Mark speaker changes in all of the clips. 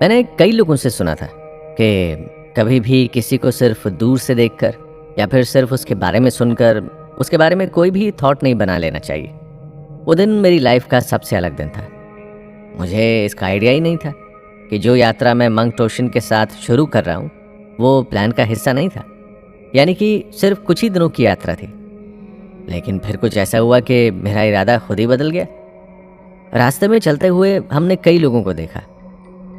Speaker 1: मैंने कई लोगों से सुना था कि कभी भी किसी को सिर्फ दूर से देखकर या फिर सिर्फ उसके बारे में सुनकर उसके बारे में कोई भी थॉट नहीं बना लेना चाहिए। वो दिन मेरी लाइफ का सबसे अलग दिन था। मुझे इसका आइडिया ही नहीं था कि जो यात्रा मैं मंक टोशिन के साथ शुरू कर रहा हूँ वो प्लान का हिस्सा नहीं था, यानी कि सिर्फ कुछ ही दिनों की यात्रा थी। लेकिन फिर कुछ ऐसा हुआ कि मेरा इरादा खुद ही बदल गया। रास्ते में चलते हुए हमने कई लोगों को देखा,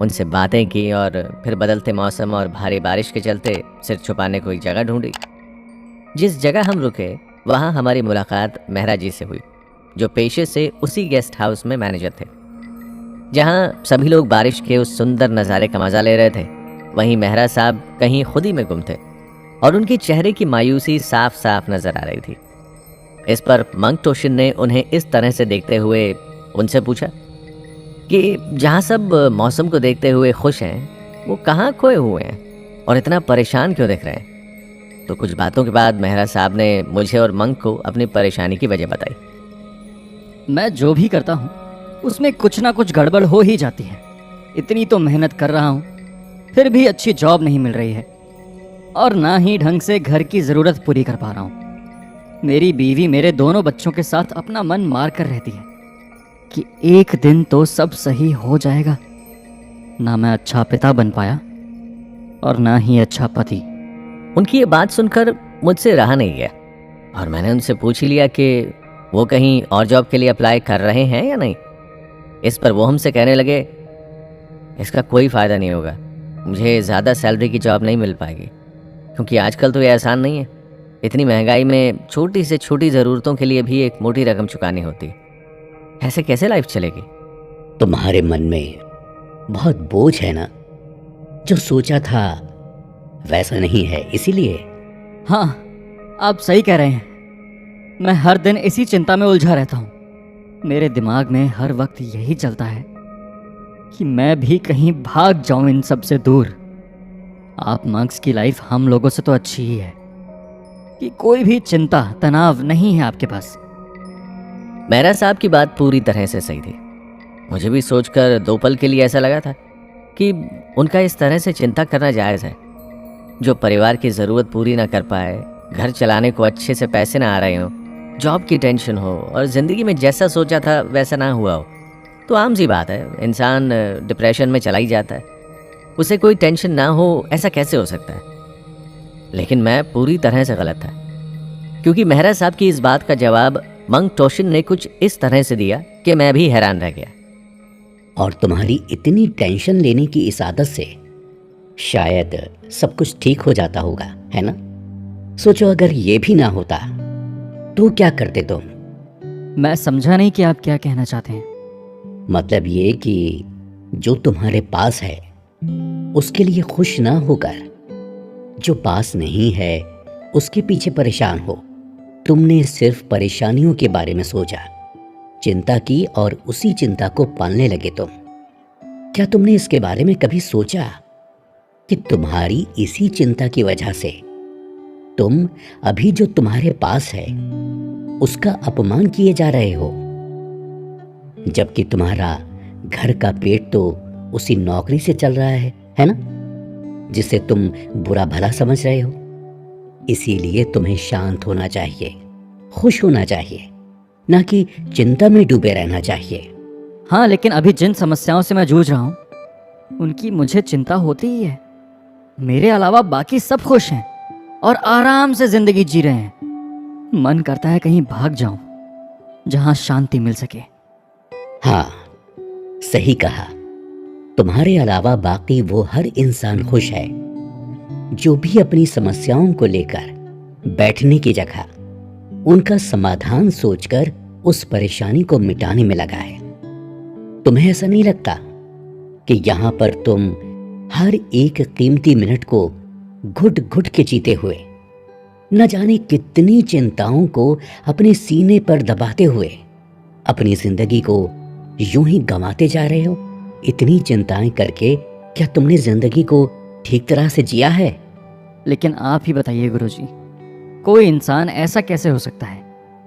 Speaker 1: उनसे बातें की और फिर बदलते मौसम और भारी बारिश के चलते सिर छुपाने को एक जगह ढूंढी। जिस जगह हम रुके वहाँ हमारी मुलाकात मेहरा जी से हुई, जो पेशे से उसी गेस्ट हाउस में मैनेजर थे। जहाँ सभी लोग बारिश के उस सुंदर नज़ारे का मज़ा ले रहे थे, वहीं मेहरा साहब कहीं खुद ही में गुम थे और उनके चेहरे की मायूसी साफ साफ नजर आ रही थी। इस पर मंक टोशिन ने उन्हें इस तरह से देखते हुए उनसे पूछा कि जहाँ सब मौसम को देखते हुए खुश हैं, वो कहाँ खोए हुए हैं और इतना परेशान क्यों दिख रहे हैं। तो कुछ बातों के बाद मेहरा साहब ने मुझे और मंक को अपनी परेशानी की वजह बताई।
Speaker 2: मैं जो भी करता हूँ उसमें कुछ ना कुछ गड़बड़ हो ही जाती है। इतनी तो मेहनत कर रहा हूँ, फिर भी अच्छी जॉब नहीं मिल रही है और ना ही ढंग से घर की ज़रूरत पूरी कर पा रहा हूँ। मेरी बीवी मेरे दोनों बच्चों के साथ अपना मन मार कर रहती है कि एक दिन तो सब सही हो जाएगा। ना मैं अच्छा पिता बन पाया और ना ही अच्छा पति।
Speaker 1: उनकी ये बात सुनकर मुझसे रहा नहीं गया और मैंने उनसे पूछ ही लिया कि वो कहीं और जॉब के लिए अप्लाई कर रहे हैं या नहीं। इस पर वो हमसे कहने लगे, इसका कोई फ़ायदा नहीं होगा, मुझे ज़्यादा सैलरी की जॉब नहीं मिल पाएगी, क्योंकि आजकल तो ये आसान नहीं है। इतनी महंगाई में छोटी से छोटी ज़रूरतों के लिए भी एक मोटी रकम चुकानी होती है। ऐसे कैसे लाइफ चलेगी।
Speaker 3: तुम्हारे मन में बहुत बोझ है ना, जो सोचा था वैसा नहीं है, इसीलिए।
Speaker 2: हाँ, आप सही कह रहे हैं। मैं हर दिन इसी चिंता में उलझा रहता हूँ। मेरे दिमाग में हर वक्त यही चलता है कि मैं भी कहीं भाग जाऊं इन सब से दूर। आप मंक्स की लाइफ हम लोगों से तो अच्छी ही है कि कोई भी चिंता तनाव नहीं है आपके पास।
Speaker 1: मेहरा साहब की बात पूरी तरह से सही थी। मुझे भी सोचकर दो पल के लिए ऐसा लगा था कि उनका इस तरह से चिंता करना जायज़ है। जो परिवार की ज़रूरत पूरी ना कर पाए, घर चलाने को अच्छे से पैसे ना आ रहे हों, जॉब की टेंशन हो और ज़िंदगी में जैसा सोचा था वैसा ना हुआ हो, तो आम सी बात है, इंसान डिप्रेशन में चला ही जाता है। उसे कोई टेंशन ना हो ऐसा कैसे हो सकता है। लेकिन मैं पूरी तरह से गलत था, क्योंकि मेहरा साहब की इस बात का जवाब मंक टोशिन ने कुछ इस तरह से दिया कि मैं भी हैरान रह गया।
Speaker 3: और तुम्हारी इतनी टेंशन लेने की इस आदत से शायद सब कुछ ठीक हो जाता होगा, है ना। सोचो अगर ये भी ना होता तो क्या करते तुम।
Speaker 2: मैं समझा नहीं कि आप क्या कहना चाहते हैं।
Speaker 3: मतलब ये कि जो तुम्हारे पास है उसके लिए खुश ना होकर जो पास नहीं है उसके पीछे परेशान हो। तुमने सिर्फ परेशानियों के बारे में सोचा, चिंता की और उसी चिंता को पालने लगे तुम। क्या तुमने इसके बारे में कभी सोचा कि तुम्हारी इसी चिंता की वजह से तुम अभी जो तुम्हारे पास है उसका अपमान किए जा रहे हो, जबकि तुम्हारा घर का पेट तो उसी नौकरी से चल रहा है ना, जिसे तुम बुरा भला समझ रहे हो। इसीलिए तुम्हें शांत होना चाहिए, खुश होना चाहिए, ना कि चिंता में डूबे रहना चाहिए।
Speaker 2: हाँ, लेकिन अभी जिन समस्याओं से मैं जूझ रहा हूँ उनकी मुझे चिंता होती ही है। मेरे अलावा बाकी सब खुश हैं और आराम से जिंदगी जी रहे हैं। मन करता है कहीं भाग जाऊं जहां शांति मिल सके।
Speaker 3: हाँ, सही कहा। तुम्हारे अलावा बाकी वो हर इंसान खुश है जो भी अपनी समस्याओं को लेकर बैठने की जगह उनका समाधान सोचकर उस परेशानी को मिटाने में लगा है। तुम्हें ऐसा नहीं लगता कि यहाँ पर तुम हर एक कीमती मिनट को घुट घुट के जीते हुए न जाने कितनी चिंताओं को अपने सीने पर दबाते हुए अपनी जिंदगी को यूं ही गंवाते जा रहे हो? इतनी चिंताएं करके क्या तुमने जिंदगी को ठीक तरह से जिया है?
Speaker 2: लेकिन आप ही बताइए गुरुजी, कोई इंसान ऐसा कैसे हो सकता है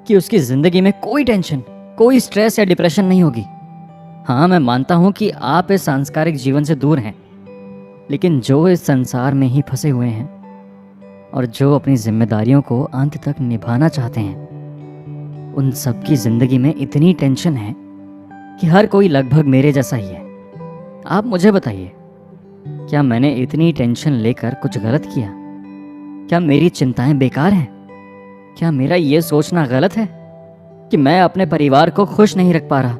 Speaker 2: कि उसकी जिंदगी में कोई टेंशन, कोई स्ट्रेस या डिप्रेशन नहीं होगी? हाँ, मैं मानता हूँ कि आप इस सांस्कारिक जीवन से दूर हैं, लेकिन जो इस संसार में ही फंसे हुए हैं और जो अपनी जिम्मेदारियों को अंत तक निभाना चाहते हैं, उन सबकी जिंदगी में इतनी टेंशन है कि हर कोई लगभग मेरे जैसा ही है। आप मुझे बताइए, क्या मैंने इतनी टेंशन लेकर कुछ गलत किया? क्या मेरी चिंताएं बेकार हैं? क्या मेरा ये सोचना गलत है कि मैं अपने परिवार को खुश नहीं रख पा रहा?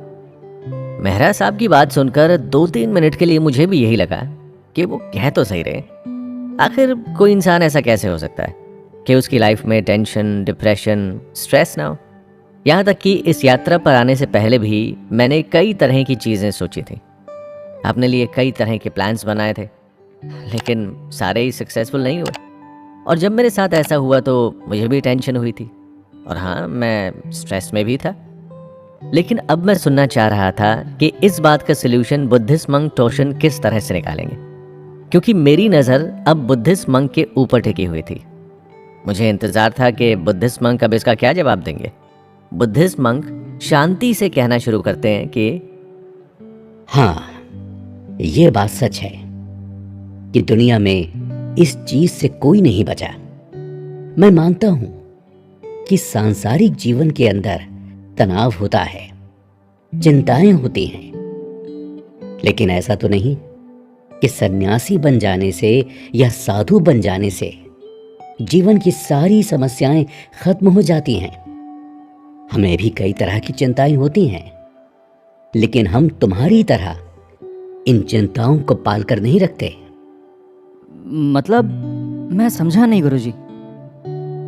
Speaker 1: मेहरा साहब की बात सुनकर 2-3 मिनट के लिए मुझे भी यही लगा कि वो कह तो सही रहे। आखिर कोई इंसान ऐसा कैसे हो सकता है कि उसकी लाइफ में टेंशन, डिप्रेशन, स्ट्रेस ना हो। यहाँ तक कि इस यात्रा पर आने से पहले भी मैंने कई तरह की चीज़ें सोची थी, अपने लिए कई तरह के प्लान्स बनाए थे, लेकिन सारे ही सक्सेसफुल नहीं हुए। और जब मेरे साथ ऐसा हुआ तो मुझे भी टेंशन हुई थी, और हाँ, मैं स्ट्रेस में भी था। लेकिन अब मैं सुनना चाह रहा था कि इस बात का सलूशन बुद्धिस्ट मंक टोशन किस तरह से निकालेंगे, क्योंकि मेरी नज़र अब बुद्धिस्ट मंक के ऊपर टिकी हुई थी। मुझे इंतज़ार था कि बुद्धिस्ट मंक अब इसका क्या जवाब देंगे। बुद्धिस्ट मंक शांति से कहना शुरू करते हैं कि
Speaker 3: हाँ, ये बात सच है कि दुनिया में इस चीज से कोई नहीं बचा। मैं मानता हूं कि सांसारिक जीवन के अंदर तनाव होता है, चिंताएं होती हैं, लेकिन ऐसा तो नहीं कि सन्यासी बन जाने से या साधु बन जाने से जीवन की सारी समस्याएं खत्म हो जाती हैं। हमें भी कई तरह की चिंताएं होती हैं, लेकिन हम तुम्हारी तरह इन चिंताओं को पाल कर नहीं रखते।
Speaker 2: मतलब मैं समझा नहीं गुरुजी।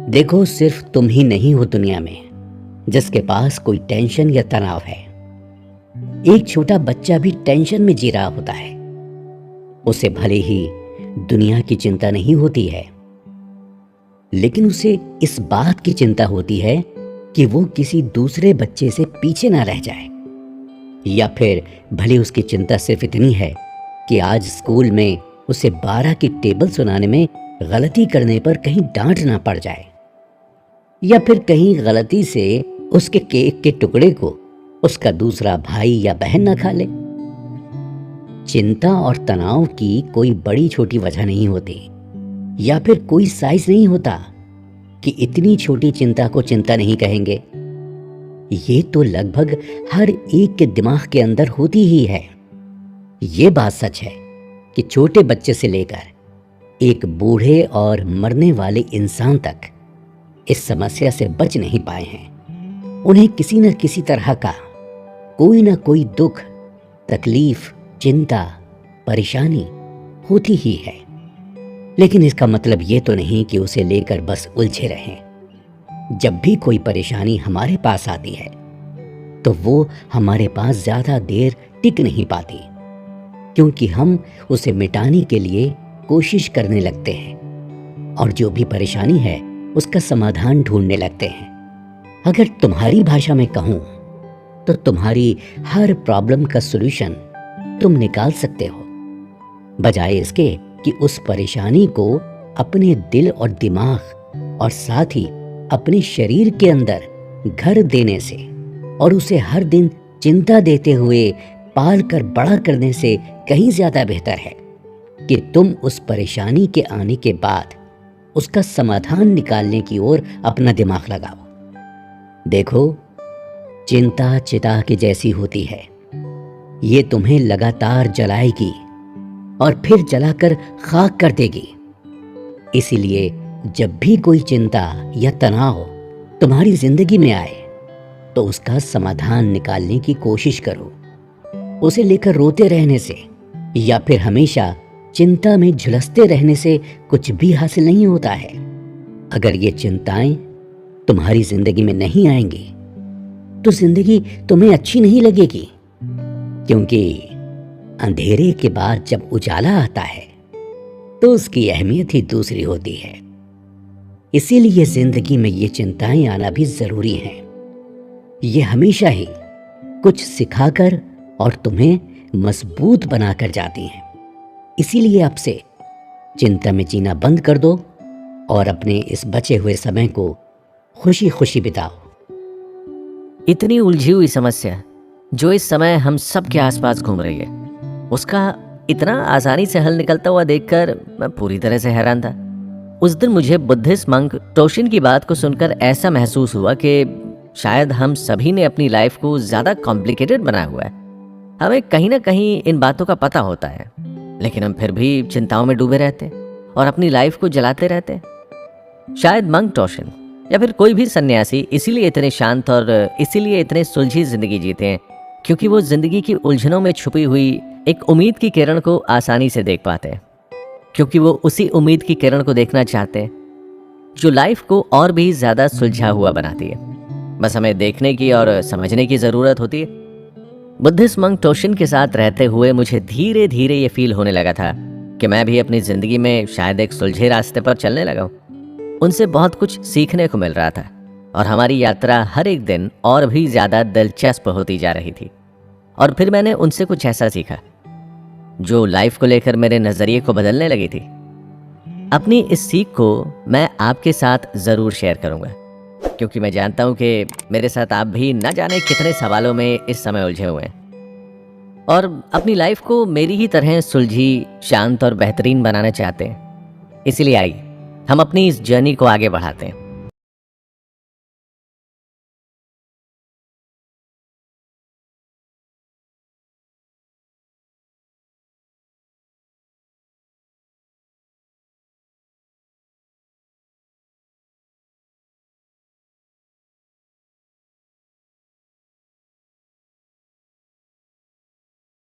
Speaker 3: देखो, सिर्फ तुम ही नहीं हो दुनिया में जिसके पास कोई टेंशन या तनाव है। एक छोटा बच्चा भी टेंशन में जी रहा होता है। उसे भले ही दुनिया की चिंता नहीं होती है, लेकिन उसे इस बात की चिंता होती है कि वो किसी दूसरे बच्चे से पीछे ना रह जाए, या फिर भले उसकी चिंता सिर्फ इतनी है कि आज स्कूल में उसे 12 की टेबल सुनाने में गलती करने पर कहीं डांट ना पड़ जाए, या फिर कहीं गलती से उसके केक के टुकड़े को उसका दूसरा भाई या बहन ना खा ले। चिंता और तनाव की कोई बड़ी छोटी वजह नहीं होती, या फिर कोई साइज नहीं होता कि इतनी छोटी चिंता को चिंता नहीं कहेंगे। ये तो लगभग हर एक के दिमाग के अंदर होती ही है। ये बात सच है कि छोटे बच्चे से लेकर एक बूढ़े और मरने वाले इंसान तक इस समस्या से बच नहीं पाए हैं। उन्हें किसी न किसी तरह का कोई ना कोई दुख, तकलीफ, चिंता, परेशानी होती ही है। लेकिन इसका मतलब ये तो नहीं कि उसे लेकर बस उलझे रहें। जब भी कोई परेशानी हमारे पास आती है तो वो हमारे पास ज्यादा देर टिक नहीं पाती, क्योंकि हम उसे मिटाने के लिए कोशिश करने लगते हैं और जो भी परेशानी है उसका समाधान ढूंढने लगते हैं। अगर तुम्हारी भाषा में कहूं तो तुम्हारी हर प्रॉब्लम का सॉल्यूशन तुम निकाल सकते हो, बजाय इसके कि उस परेशानी को अपने दिल और दिमाग और साथ ही अपने शरीर के अंदर घर देने से और उसे हर दिन चिंता देते हुए पाल कर बड़ा करने से कहीं ज्यादा बेहतर है कि तुम उस परेशानी के आने के बाद उसका समाधान निकालने की ओर अपना दिमाग लगाओ। देखो, चिंता चिता के जैसी होती है। ये तुम्हें लगातार जलाएगी और फिर जलाकर खाक कर देगी। इसीलिए जब भी कोई चिंता या तनाव तुम्हारी जिंदगी में आए तो उसका समाधान निकालने की कोशिश करो। उसे लेकर रोते रहने से या फिर हमेशा चिंता में झुलसते रहने से कुछ भी हासिल नहीं होता है। अगर ये चिंताएं तुम्हारी जिंदगी में नहीं आएंगी तो जिंदगी तुम्हें अच्छी नहीं लगेगी, क्योंकि अंधेरे के बाद जब उजाला आता है तो उसकी अहमियत ही दूसरी होती है। इसीलिए जिंदगी में ये चिंताएं आना भी जरूरी हैं। ये हमेशा ही कुछ सिखाकर और तुम्हें मजबूत बनाकर जाती हैं। इसीलिए अब से चिंता में जीना बंद कर दो और अपने इस बचे हुए समय को खुशी खुशी बिताओ।
Speaker 1: इतनी उलझी हुई समस्या जो इस समय हम सब के आसपास घूम रही है, उसका इतना आसानी से हल निकलता हुआ देखकर मैं पूरी तरह से हैरान था। उस दिन मुझे बुद्धिस्ट मंक टोशिन की बात को सुनकर ऐसा महसूस हुआ कि शायद हम सभी ने अपनी लाइफ को ज़्यादा कॉम्प्लिकेटेड बनाया हुआ है। हमें कहीं ना कहीं इन बातों का पता होता है, लेकिन हम फिर भी चिंताओं में डूबे रहते और अपनी लाइफ को जलाते रहते। शायद मंक टोशिन या फिर कोई भी सन्यासी इसीलिए इतने शांत और इसीलिए इतने सुलझी जिंदगी जीते हैं, क्योंकि वो जिंदगी की उलझनों में छुपी हुई एक उम्मीद की किरण को आसानी से देख पाते हैं, क्योंकि वो उसी उम्मीद की किरण को देखना चाहते हैं जो लाइफ को और भी ज़्यादा सुलझा हुआ बनाती है। बस हमें देखने की और समझने की ज़रूरत होती है। बुद्धिस्ट मंक टोशिन के साथ रहते हुए मुझे धीरे धीरे ये फील होने लगा था कि मैं भी अपनी ज़िंदगी में शायद एक सुलझे रास्ते पर चलने लगा हूँ। उनसे बहुत कुछ सीखने को मिल रहा था और हमारी यात्रा हर एक दिन और भी ज़्यादा दिलचस्प होती जा रही थी। और फिर मैंने उनसे कुछ ऐसा सीखा जो लाइफ को लेकर मेरे नज़रिए को बदलने लगी थी। अपनी इस सीख को मैं आपके साथ ज़रूर शेयर करूँगा, क्योंकि मैं जानता हूँ कि मेरे साथ आप भी न जाने कितने सवालों में इस समय उलझे हुए हैं और अपनी लाइफ को मेरी ही तरह सुलझी, शांत और बेहतरीन बनाना चाहते हैं। इसीलिए आइए हम अपनी इस जर्नी को आगे बढ़ाते हैं।